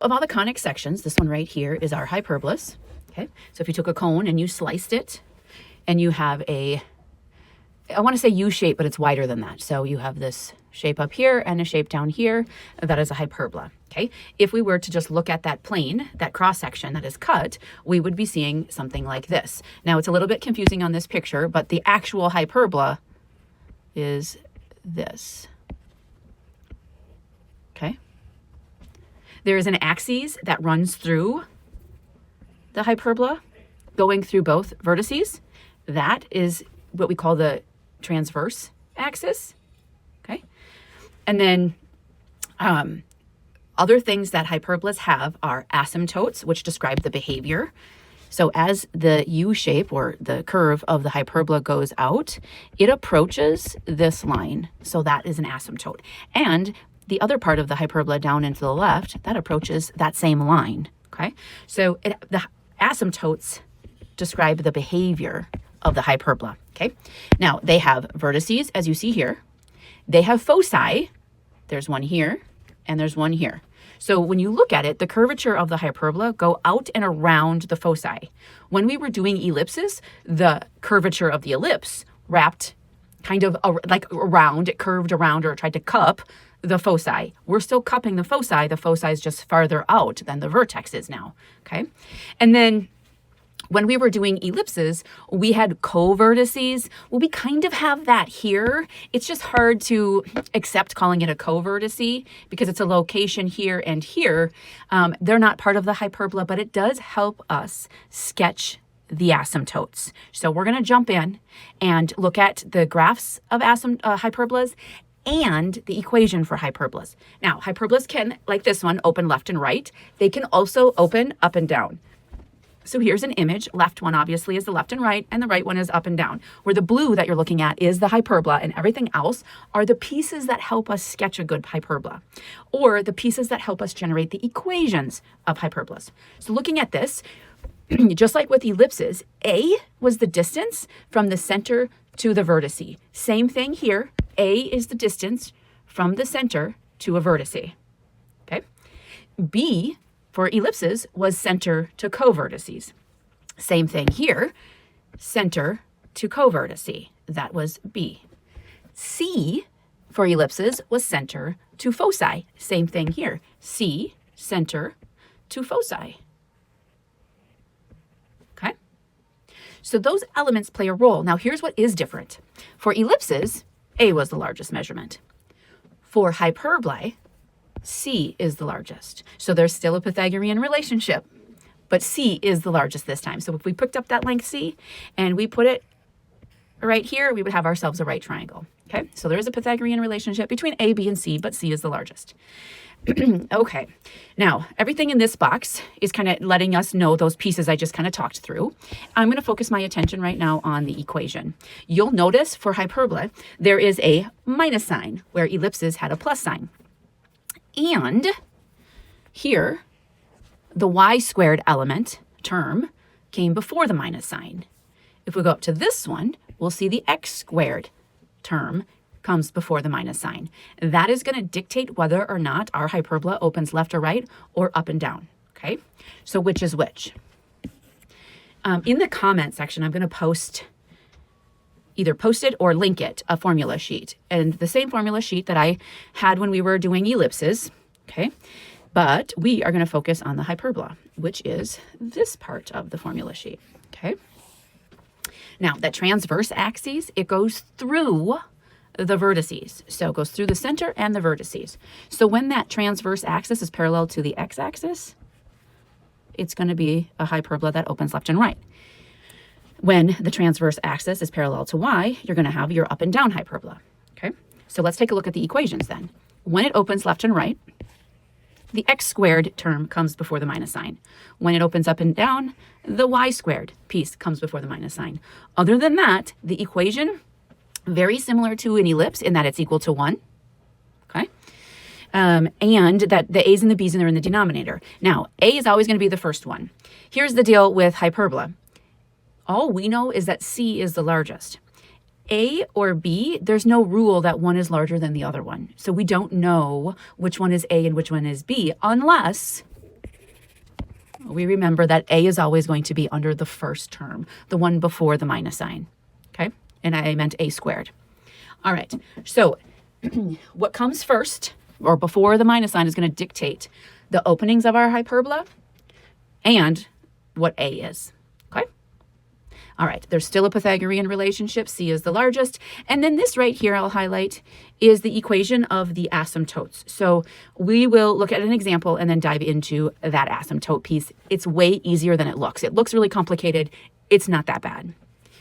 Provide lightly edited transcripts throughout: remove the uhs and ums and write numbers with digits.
of all the conic sections, this one right here is our hyperbolas. Okay, so if you took a cone and you sliced it, and you have a, I want to say U shape, but it's wider than that. So you have this shape up here and a shape down here. That is a hyperbola. Okay, if we were to just look at that plane, that cross section that is cut, we would be seeing something like this. Now it's a little bit confusing on this picture, but the actual hyperbola is this. Okay, there is an axis that runs through the hyperbola, going through both vertices. That is what we call the transverse axis. Okay, and then other things that hyperbolas have are asymptotes, which describe the behavior. So as the U shape or the curve of the hyperbola goes out, it approaches this line. So that is an asymptote. And the other part of the hyperbola down and to the left, that approaches that same line. Okay, so the asymptotes describe the behavior of the hyperbola. Okay, now they have vertices, as you see here. They have foci. There's one here and there's one here. So when you look at it, the curvature of the hyperbola go out and around the foci. When we were doing ellipses, the curvature of the ellipse wrapped kind of like around, it curved around, or it tried to cup the foci. We're still cupping the foci. The foci is just farther out than the vertex is now. Okay, and then when we were doing ellipses, we had co-vertices. Well, we kind of have that here. It's just hard to accept calling it a co-vertice because it's a location here and here. They're not part of the hyperbola, but it does help us sketch the asymptotes. So we're going to jump in and look at the graphs of hyperbolas and the equation for hyperbolas. Now, hyperbolas can, like this one, open left and right. They can also open up and down. So here's an image. Left one obviously is the left and right, and the right one is up and down, where the blue that you're looking at is the hyperbola, and everything else are the pieces that help us sketch a good hyperbola, or the pieces that help us generate the equations of hyperbolas. So looking at this, just like with ellipses, A was the distance from the center to the vertice. Same thing here. A is the distance from the center to a vertice. Okay. B for ellipses was center to co-vertices. Same thing here, center to co-vertice. That was B. C for ellipses was center to foci. Same thing here, C, center to foci. Okay? So those elements play a role. Now here's what is different. For ellipses, A was the largest measurement. For hyperbolae, C is the largest. So there's still a Pythagorean relationship, but C is the largest this time. So if we picked up that length C and we put it right here, we would have ourselves a right triangle. Okay, so there is a Pythagorean relationship between A, B, and C, but C is the largest. Okay, now everything in this box is kind of letting us know those pieces I just kind of talked through. I'm going to focus my attention right now on the equation. You'll notice for hyperbola, there is a minus sign where ellipses had a plus sign. And here, the y squared element term came before the minus sign. If we go up to this one, we'll see the x squared term comes before the minus sign. That is going to dictate whether or not our hyperbola opens left or right or up and down. Okay, so which is which? In the comment section, I'm going to either post it or link it, a formula sheet. And the same formula sheet that I had when we were doing ellipses, okay? But we are going to focus on the hyperbola, which is this part of the formula sheet, okay? Now, that transverse axis, it goes through the vertices. So it goes through the center and the vertices. So when that transverse axis is parallel to the x-axis, it's going to be a hyperbola that opens left and right. When the transverse axis is parallel to y, you're going to have your up and down hyperbola. Okay, so let's take a look at the equations then. When it opens left and right, the x squared term comes before the minus sign. When it opens up and down, the y squared piece comes before the minus sign. Other than that, the equation, very similar to an ellipse in that it's equal to 1. Okay, and that the a's and the b's are in the denominator. Now, a is always going to be the first one. Here's the deal with hyperbola. All we know is that C is the largest. A or B, there's no rule that one is larger than the other one. So we don't know which one is A and which one is B unless we remember that a is always going to be under the first term, the one before the minus sign, okay? And I meant a squared. All right, so what comes first or before the minus sign is going to dictate the openings of our hyperbola and what a is, okay? All right, there's still a Pythagorean relationship. C is the largest. And then this right here I'll highlight is the equation of the asymptotes. So we will look at an example and then dive into that asymptote piece. It's way easier than it looks. It looks really complicated. It's not that bad.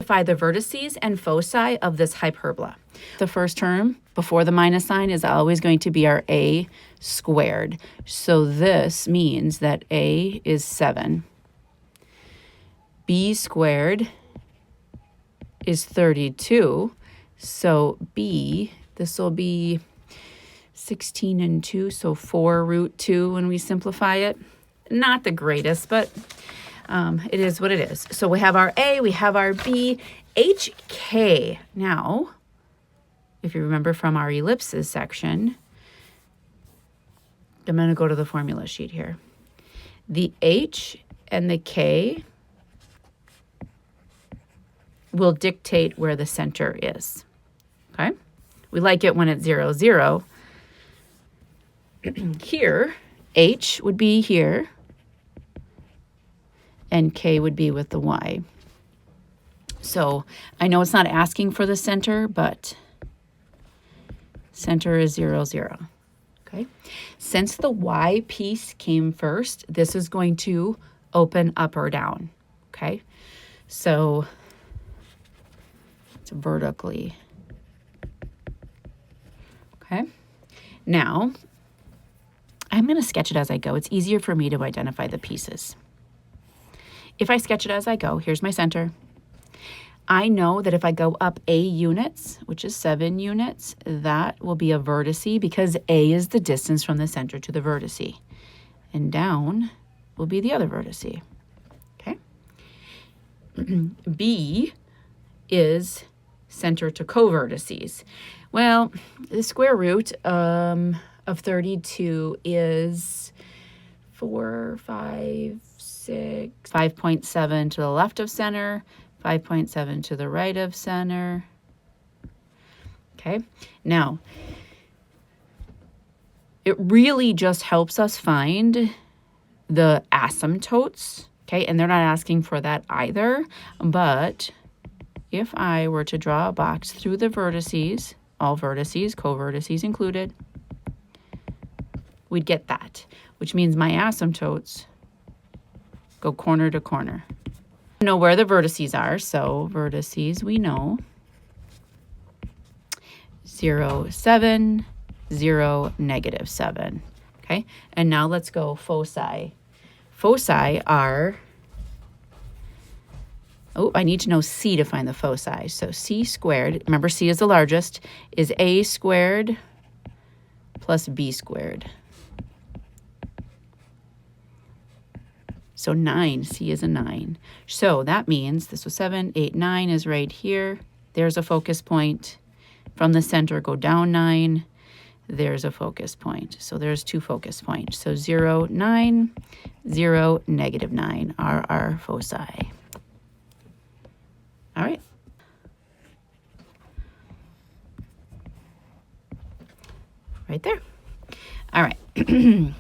Find the vertices and foci of this hyperbola. The first term before the minus sign is always going to be our a squared. So this means that a is 7. B squared is 32. So B, this will be 16 and 2, so 4 root 2 when we simplify it. Not the greatest, but it is what it is. So we have our A, we have our B, HK. Now, if you remember from our ellipses section, I'm going to go to the formula sheet here. The H and the K will dictate where the center is, okay? We like it when it's 0, 0. Here, H would be here, and K would be with the Y. So I know it's not asking for the center, but center is 0, 0, okay? Since the Y piece came first, this is going to open up or down, okay? So it's vertically, okay? Now, I'm going to sketch it as I go. It's easier for me to identify the pieces. If I sketch it as I go, here's my center. I know that if I go up a units, which is 7 units, that will be a vertice because a is the distance from the center to the vertice. And down will be the other vertice, okay? B is center to covertices. Well, the square root of 32 is 4, 5, 6, 5.7 to the left of center, 5.7 to the right of center. Okay, now it really just helps us find the asymptotes. Okay, and they're not asking for that either, but if I were to draw a box through the vertices, all vertices, co-vertices included, we'd get that, which means my asymptotes go corner to corner. I know where the vertices are, so vertices we know. 0, 7, 0, -7. Okay, and now let's go foci. Foci are, oh, I need to know C to find the foci. So C squared, remember C is the largest, is A squared plus B squared. So 9, C is a 9. So that means this was 7, 8, 9 is right here. There's a focus point. From the center, go down 9. There's a focus point. So there's 2 focus points. So 0, 9, 0, -9 are our foci. All right. Right there. All right.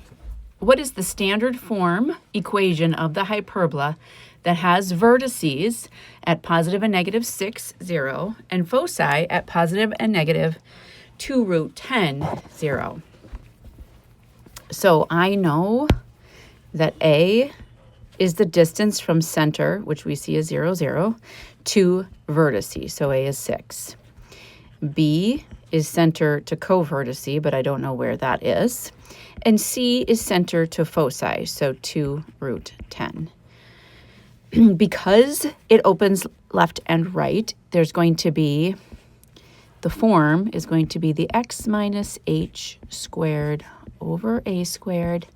What is the standard form equation of the hyperbola that has vertices at positive and -6, 0, and foci at positive and -2 root 10, 0? So I know that A is the distance from center, which we see as 0, 0, to vertices. So A is 6. B is center to covertice, but I don't know where that is. And C is center to foci, so 2 root 10. Because it opens left and right, there's going to be, the form is going to be the x minus h squared over a squared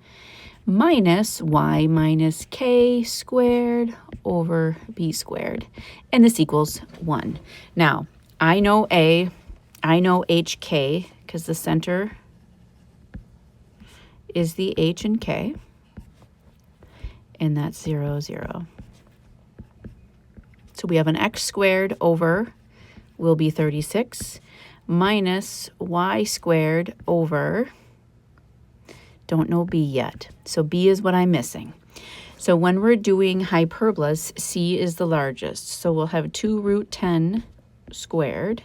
minus y minus k squared over b squared. And this equals 1. Now, I know A, I know HK, because the center is the H and K. and that's 0, 0. So we have an x squared over will be 36 minus y squared over, don't know b yet. So b is what I'm missing. So when we're doing hyperbolas, c is the largest. So we'll have 2 root 10 squared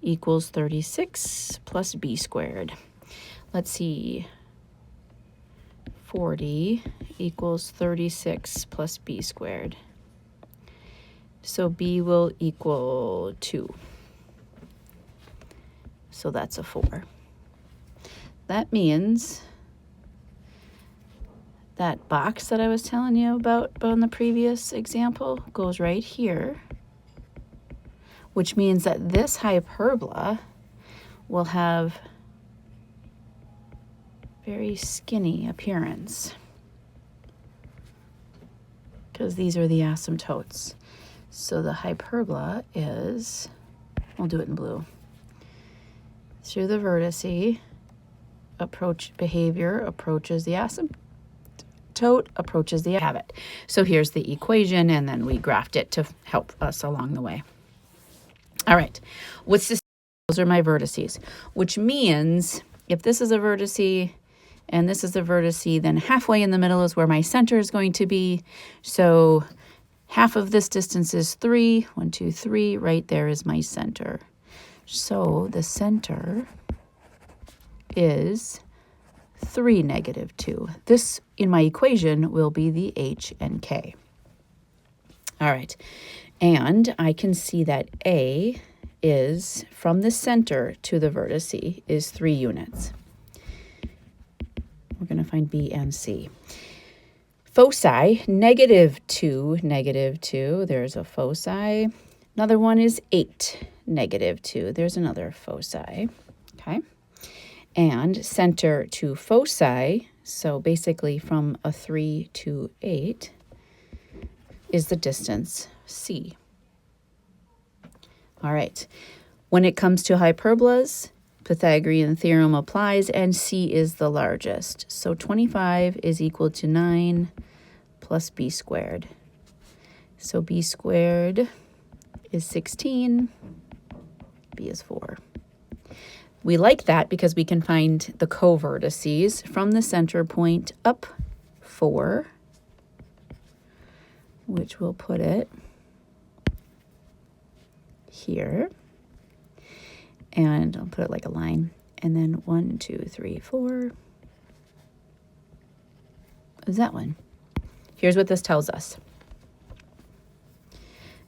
equals 36 plus b squared. Let's see, 40 equals 36 plus b squared. So b will equal 2. So that's a 4. That means that box that I was telling you about in the previous example goes right here, which means that this hyperbola will have very skinny appearance because these are the asymptotes. So the hyperbola is, we'll do it in blue, through the vertice, behavior approaches the asymptote, approaches the habit. So here's the equation, and then we graphed it to help us along the way. All right, what's this? Those are my vertices, which means if this is a vertice and this is a vertice, then halfway in the middle is where my center is going to be. So half of this distance is 3. 1, 2, 3. Right there is my center. So the center is 3, negative 2. This, in my equation, will be the h and k. All right. And I can see that A is, from the center to the vertice, is 3 units. We're going to find B and C. Foci, negative 2, negative 2. There's a foci. Another one is 8, negative 2. There's another foci. Okay. And center to foci, so basically from a 3 to 8, is the distance C. All right. When it comes to hyperbolas, Pythagorean theorem applies, and C is the largest. So 25 is equal to 9 plus b squared. So b squared is 16, b is 4. We like that because we can find the co-vertices from the center point up 4, which will put it here. And I'll put it like a line. And then 1, 2, 3, 4 is that one. Here's what this tells us.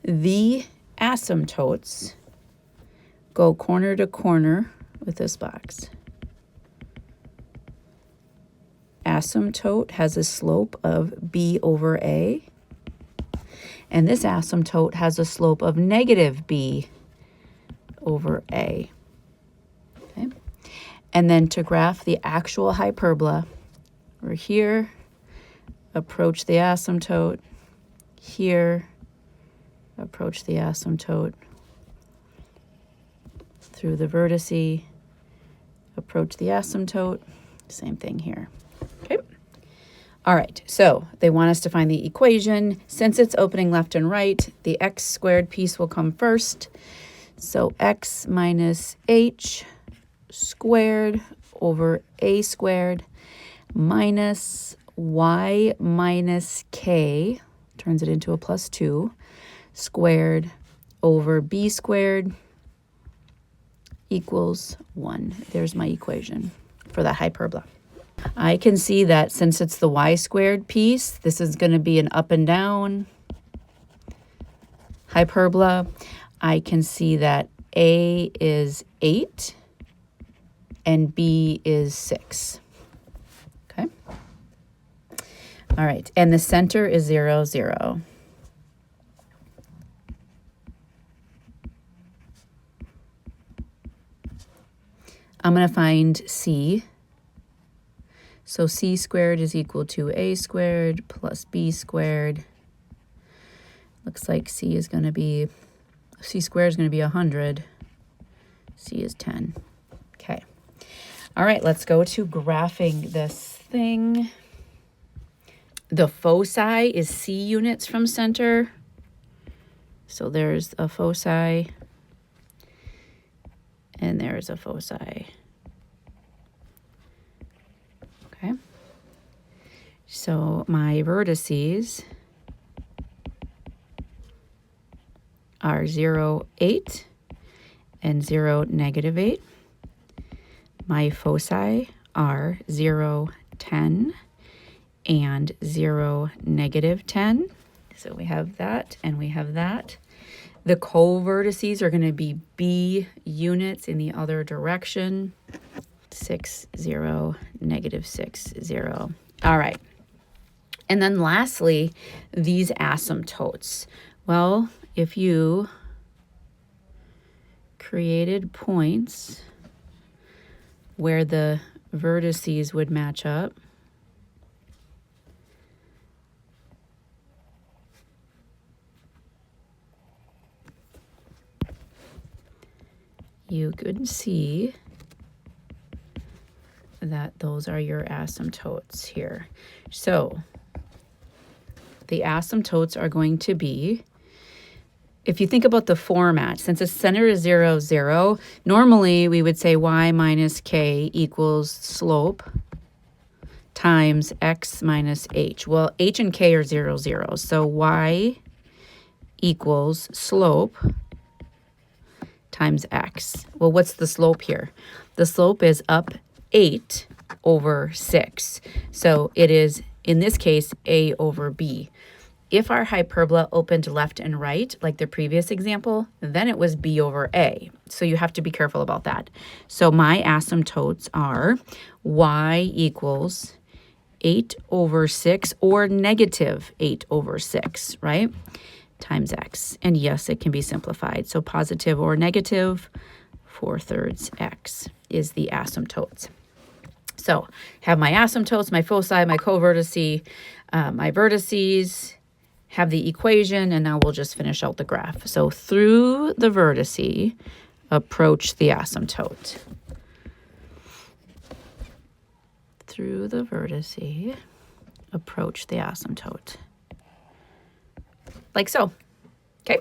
The asymptotes go corner to corner with this box. Asymptote has a slope of b over a. And this asymptote has a slope of negative b over a. Okay. And then to graph the actual hyperbola, we're here, approach the asymptote, here, approach the asymptote, through the vertice, approach the asymptote, same thing here. Okay. All right, so they want us to find the equation. Since it's opening left and right, the x squared piece will come first. So x minus h squared over a squared minus y minus k, turns it into a plus 2, squared over b squared equals 1. There's my equation for that hyperbola. I can see that since it's the y squared piece, this is going to be an up and down hyperbola. I can see that a is 8 and b is 6. Okay. All right. And the center is 0, 0. I'm going to find c. So c squared is equal to a squared plus b squared. Looks like c squared is going to be 100. C is 10. Okay. All right, let's go to graphing this thing. The foci is C units from center. So there's a foci, and there's a foci. Okay. So my vertices are 0, 8, and 0, -8. My foci are 0, 10, and 0, -10. So we have that and we have that. The co-vertices are going to be B units in the other direction. 6, 0, -6, 0. All right. And then lastly, these asymptotes. Well, if you created points where the vertices would match up, you could see that those are your asymptotes here. So the asymptotes are going to be, if you think about the format, since the center is 0, 0, normally we would say y minus k equals slope times x minus h. Well, h and k are 0, 0. So y equals slope times x. Well, what's the slope here? The slope is up 8 over 6. So it is, in this case, a over b. If our hyperbola opened left and right, like the previous example, then it was b over a. So you have to be careful about that. So my asymptotes are y equals 8 over 6 or -8 over 6, right? Times x. And yes, it can be simplified. So positive or negative, 4/3 x is the asymptotes. So have my asymptotes, my foci, my co-vertice, my vertices, have the equation, and now we'll just finish out the graph. So through the vertice, approach the asymptote. Through the vertice, approach the asymptote. Like so. Okay.